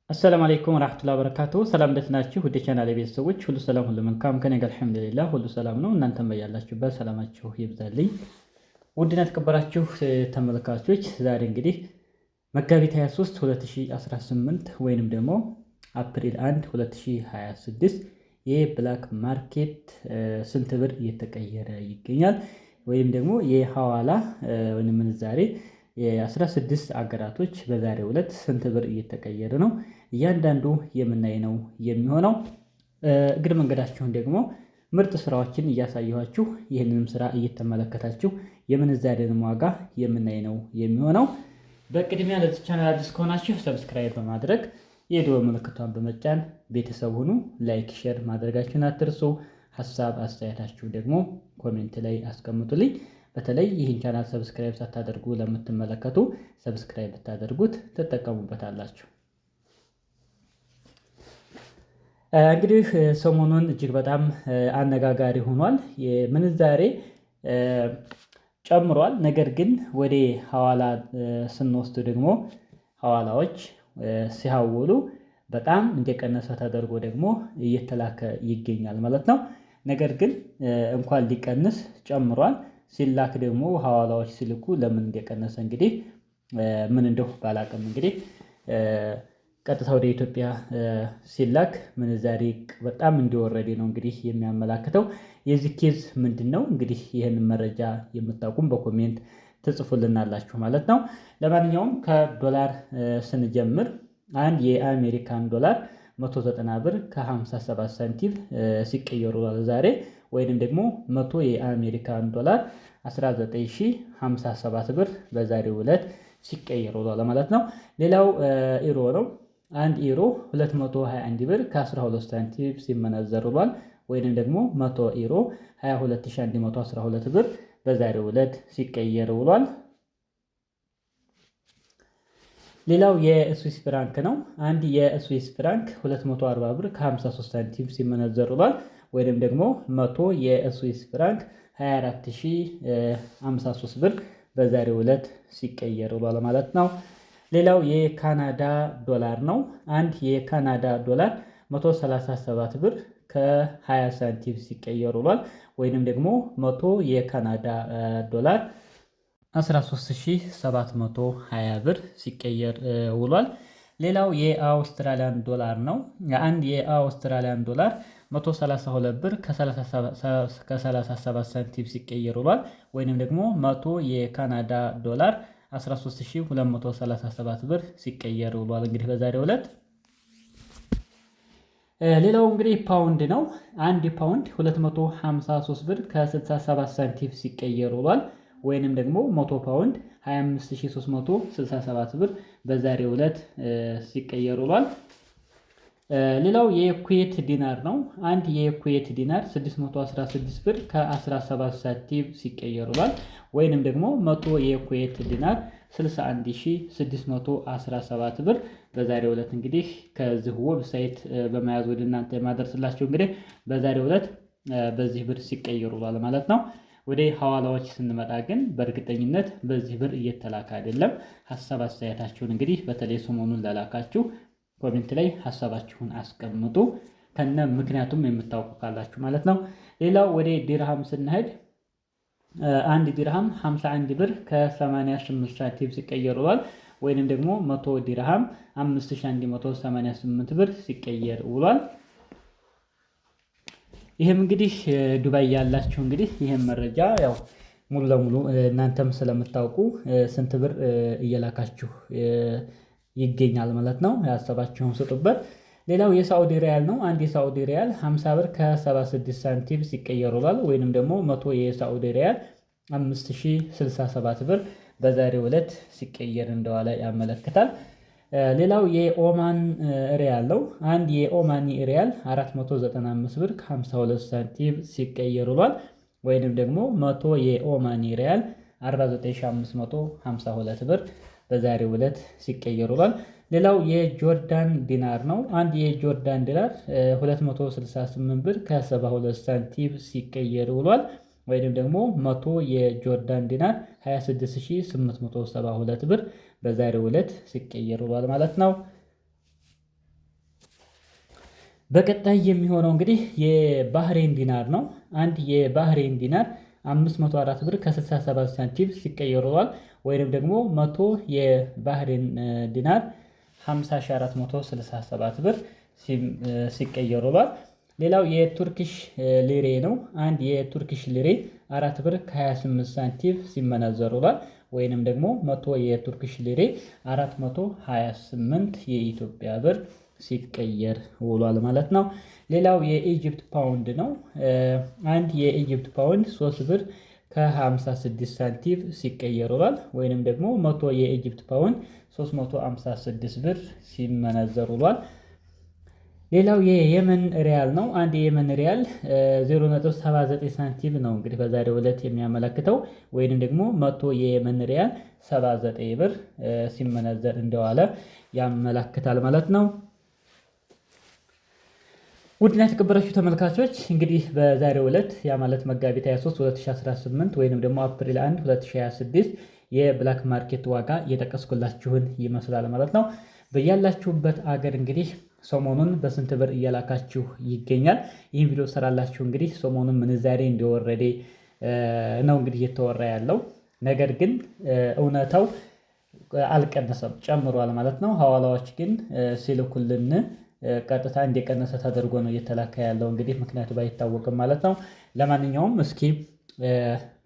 አሰላሙ አለይኩም ወራህመቱላሂ ወበረካቱሁ። ሰላም እንዴት ናችሁ? ውድ ቻናሌ ቤተሰቦች ሁሉ ሰላም ሁሉ መልካም ከኔ ጋር አልሐምዱሊላህ ሁሉ ሰላም ነው። እናንተም በያላችሁበት ሰላማችሁ ይብዛልኝ። ውድና ተከበራችሁ ተመልካቾች ዛሬ እንግዲህ መጋቢት 23 2018 ወይንም ደግሞ አፕሪል 1 2026 የብላክ ማርኬት ስንት ብር እየተቀየረ ይገኛል ወይም ደግሞ የሐዋላ ወይንም ምንዛሬ የ16 አገራቶች በዛሬው ዕለት ስንት ብር እየተቀየረ ነው እያንዳንዱ የምናይ ነው የሚሆነው። እግር መንገዳችሁን ደግሞ ምርጥ ስራዎችን እያሳየኋችሁ ይህንንም ስራ እየተመለከታችሁ የምንዛሬንም ዋጋ የምናይ ነው የሚሆነው። በቅድሚያ ለዚህ ቻናል አዲስ ከሆናችሁ ሰብስክራይብ በማድረግ የደወል ምልክቷን በመጫን ቤተሰብ ሁኑ። ላይክ ሼር ማድረጋችሁን አትርሱ። ሀሳብ አስተያየታችሁ ደግሞ ኮሜንት ላይ አስቀምጡልኝ። በተለይ ይህን ቻናል ሰብስክራይብ ሳታደርጉ ለምትመለከቱ ሰብስክራይብ ብታደርጉት ትጠቀሙበታላችሁ። እንግዲህ ሰሞኑን እጅግ በጣም አነጋጋሪ ሆኗል። የምንዛሬ ጨምሯል። ነገር ግን ወደ ሐዋላ ስንወስድ ደግሞ ሐዋላዎች ሲሐውሉ በጣም እንደቀነሰ ተደርጎ ደግሞ እየተላከ ይገኛል ማለት ነው። ነገር ግን እንኳን ሊቀንስ ጨምሯል። ሲላክ ደግሞ ሐዋላዎች ሲልኩ ለምን እንደቀነሰ እንግዲህ ምን እንደው ባላቅም እንግዲህ ቀጥታ ወደ ኢትዮጵያ ሲላክ ምንዛሬ በጣም እንደወረደ ነው እንግዲህ የሚያመላክተው። የዚህ ኬዝ ምንድነው? እንግዲህ ይህንን መረጃ የምታውቁም በኮሜንት ትጽፉልናላችሁ ማለት ነው። ለማንኛውም ከዶላር ስንጀምር አንድ የአሜሪካን ዶላር 190 ብር ከ57 ሳንቲም ሲቀየሩ ዛሬ ወይንም ደግሞ 100 የአሜሪካን ዶላር 19057 ብር በዛሬው ዕለት ሲቀየሩ ማለት ነው። ሌላው ኢሮ ነው። አንድ ኢሮ 221 ብር ከ12 ሳንቲም ሲመነዘር ውሏል። ወይንም ደግሞ 100 ኢሮ 22112 ብር በዛሬው ዕለት ሲቀየር ውሏል። ሌላው የስዊስ ፍራንክ ነው። አንድ የስዊስ ፍራንክ 240 ብር ከ53 ሳንቲም ሲመነዘር ውሏል። ወይንም ደግሞ 100 የስዊስ ፍራንክ 24053 ብር በዛሬው ዕለት ሲቀየር ውሏል ማለት ነው። ሌላው የካናዳ ዶላር ነው። አንድ የካናዳ ዶላር 137 ብር ከ20 ሳንቲም ሲቀየር ውሏል። ወይንም ደግሞ 100 የካናዳ ዶላር 13720 ብር ሲቀየር ውሏል። ሌላው የአውስትራሊያን ዶላር ነው። አንድ የአውስትራሊያን ዶላር 132 ብር ከ37 ሳንቲም ሲቀየር ውሏል። ወይንም ደግሞ 100 የካናዳ ዶላር 13237 ብር ሲቀየር ውሏል እንግዲህ በዛሬው ዕለት። ሌላው እንግዲህ ፓውንድ ነው። አንድ ፓውንድ 253 ብር ከ67 ሳንቲም ሲቀየር ውሏል። ወይንም ደግሞ 100 ፓውንድ 25367 ብር በዛሬው ዕለት ሲቀየር ውሏል። ሌላው የኩዌት ዲናር ነው። አንድ የኩዌት ዲናር 616 ብር ከ17 ሳንቲም ሲቀየር ውሏል። ወይንም ደግሞ 100 የኩዌት ዲናር 61617 ብር በዛሬው ዕለት እንግዲህ ከዚህ ዌብሳይት በመያዝ ወደ እናንተ የማደርስላችሁ እንግዲህ በዛሬው ዕለት በዚህ ብር ሲቀየር ውሏል ማለት ነው። ወደ ሐዋላዎች ስንመጣ ግን በእርግጠኝነት በዚህ ብር እየተላከ አይደለም። ሐሳብ አስተያየታችሁን እንግዲህ በተለይ ሰሞኑን ላላካችሁ ኮሜንት ላይ ሐሳባችሁን አስቀምጡ። ከነ ምክንያቱም የምታውቁ ካላችሁ ማለት ነው። ሌላው ወደ ዲርሃም ስንሄድ አንድ ዲርሃም 51 ብር ከ88 ሳንቲም ሲቀየር ውሏል። ወይንም ደግሞ 100 ዲርሃም 5188 ብር ሲቀየር ውሏል። ይሄም እንግዲህ ዱባይ ያላችሁ እንግዲህ ይሄን መረጃ ያው ሙሉ ለሙሉ እናንተም ስለምታውቁ ስንት ብር እየላካችሁ ይገኛል ማለት ነው። ያሰባችሁን ስጡበት። ሌላው የሳዑዲ ሪያል ነው። አንድ የሳዑዲ ሪያል 50 ብር ከ76 ሳንቲም ሲቀየር ውሏል። ወይንም ደግሞ 100 የሳዑዲ ሪያል 5067 ብር በዛሬው ዕለት ሲቀየር እንደዋለ ያመለክታል። ሌላው የኦማን ሪያል ነው። አንድ የኦማኒ ሪያል 495 ብር ከ52 ሳንቲም ሲቀየር ውሏል። ወይንም ደግሞ 100 የኦማኒ ሪያል 49552 ብር በዛሬው ዕለት ሲቀየር ውሏል። ሌላው የጆርዳን ዲናር ነው። አንድ የጆርዳን ዲናር 268 ብር ከ72 ሳንቲም ሲቀየር ውሏል። ወይንም ደግሞ 100 የጆርዳን ዲናር 26872 ብር በዛሬው ዕለት ሲቀየር ውሏል ማለት ነው። በቀጣይ የሚሆነው እንግዲህ የባህሬን ዲናር ነው። አንድ የባህሬን ዲናር 504 ብር ከ67 ሳንቲም ሲቀየር ውሏል። ወይንም ደግሞ 100 የባህሬን ዲናር 50467 ብር ሲቀየር ውሏል። ሌላው የቱርኪሽ ሊሬ ነው። አንድ የቱርኪሽ ሊሬ 4 ብር ከ28 ሳንቲም ሲመነዘር ውሏል። ወይንም ደግሞ 100 የቱርኪሽ ሊሬ 428 የኢትዮጵያ ብር ሲቀየር ውሏል ማለት ነው። ሌላው የኢጅፕት ፓውንድ ነው። አንድ የኢጅፕት ፓውንድ 3 ብር ከ56 ሳንቲም ሲቀየር ውሏል። ወይንም ደግሞ 100 የኢጅፕት ፓውንድ 356 ብር ሲመነዘር ውሏል። ሌላው የየመን ሪያል ነው። አንድ የየመን ሪያል 0.79 ሳንቲም ነው እንግዲህ በዛሬው ዕለት የሚያመለክተው። ወይንም ደግሞ 100 የየመን ሪያል 79 ብር ሲመነዘር እንደዋለ ያመለክታል ማለት ነው። ውድና የተከበራችሁ ተመልካቾች እንግዲህ በዛሬው ዕለት ያ ማለት መጋቢት 23 2018 ወይንም ደግሞ አፕሪል 1 2026 የብላክ ማርኬት ዋጋ እየጠቀስኩላችሁን ይመስላል ማለት ነው። በያላችሁበት አገር እንግዲህ ሰሞኑን በስንት ብር እየላካችሁ ይገኛል? ይህን ቪዲዮ ሰራላችሁ እንግዲህ ሰሞኑን ምንዛሬ እንደወረደ ነው እንግዲህ እየተወራ ያለው። ነገር ግን እውነታው አልቀነሰም፣ ጨምሯል ማለት ነው። ሐዋላዎች ግን ሲልኩልን ቀጥታ እንደቀነሰ ተደርጎ ነው እየተላከ ያለው እንግዲህ ምክንያቱ ባይታወቅም ማለት ነው። ለማንኛውም እስኪ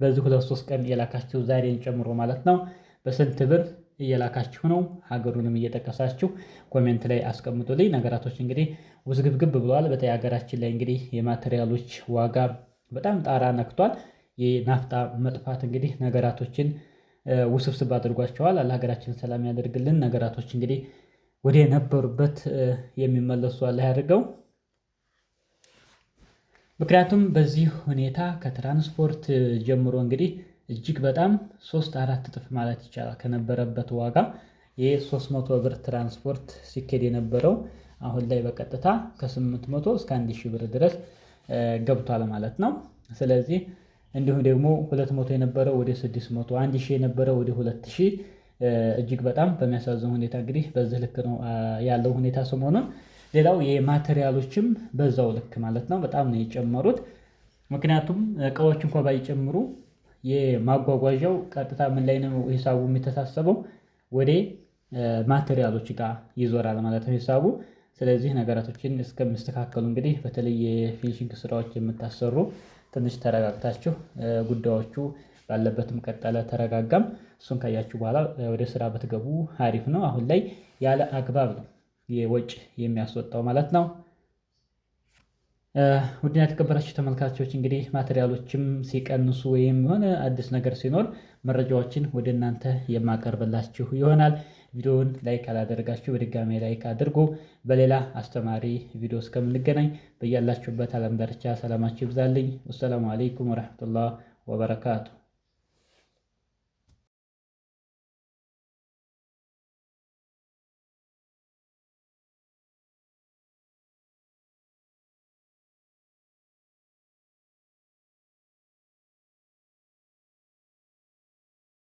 በዚህ 2-3 ቀን እየላካችሁ ዛሬን ጨምሮ ማለት ነው በስንት ብር እየላካችሁ ነው? ሀገሩንም እየጠቀሳችሁ ኮሜንት ላይ አስቀምጡልኝ። ነገራቶች እንግዲህ ውዝግብግብ ብለዋል። በተለይ ሀገራችን ላይ እንግዲህ የማቴሪያሎች ዋጋ በጣም ጣራ ነክቷል። የናፍጣ መጥፋት እንግዲህ ነገራቶችን ውስብስብ አድርጓቸዋል። አላህ ሀገራችን ሰላም ያደርግልን። ነገራቶች እንግዲህ ወደ ነበሩበት የሚመለሱ አላህ ያድርገው። ምክንያቱም በዚህ ሁኔታ ከትራንስፖርት ጀምሮ እንግዲህ እጅግ በጣም 3-4 እጥፍ ማለት ይቻላል ከነበረበት ዋጋ የ300 ብር ትራንስፖርት ሲኬድ የነበረው አሁን ላይ በቀጥታ ከ800 እስከ 1000 ብር ድረስ ገብቷል ማለት ነው። ስለዚህ እንዲሁም ደግሞ 200 የነበረው ወደ 600፣ 1000 የነበረው ወደ 2000 እጅግ በጣም በሚያሳዝን ሁኔታ እንግዲህ በዚህ ልክ ነው ያለው ሁኔታ ሰሞኑን። ሌላው የማቴሪያሎችም በዛው ልክ ማለት ነው በጣም ነው የጨመሩት። ምክንያቱም እቃዎች እንኳን ባይጨምሩ የማጓጓዣው ቀጥታ ምን ላይ ነው ሂሳቡ የሚተሳሰበው? ወደ ማቴሪያሎች ጋር ይዞራል ማለት ነው ሂሳቡ። ስለዚህ ነገራቶችን እስከሚስተካከሉ እንግዲህ በተለይ የፊኒሺንግ ስራዎች የምታሰሩ ትንሽ ተረጋግታችሁ ጉዳዮቹ ባለበትም ቀጠለ ተረጋጋም እሱን ካያችሁ በኋላ ወደ ስራ በትገቡ አሪፍ ነው። አሁን ላይ ያለ አግባብ ነው የወጭ የሚያስወጣው ማለት ነው። ውድና የተከበራችሁ ተመልካቾች እንግዲህ ማቴሪያሎችም ሲቀንሱ ወይም የሆነ አዲስ ነገር ሲኖር መረጃዎችን ወደ እናንተ የማቀርብላችሁ ይሆናል። ቪዲዮውን ላይክ አላደረጋችሁ በድጋሚ ላይክ አድርጉ። በሌላ አስተማሪ ቪዲዮ እስከምንገናኝ በያላችሁበት ዓለም ዳርቻ ሰላማችሁ ይብዛልኝ። ወሰላሙ አለይኩም ወራህመቱላህ ወበረካቱ።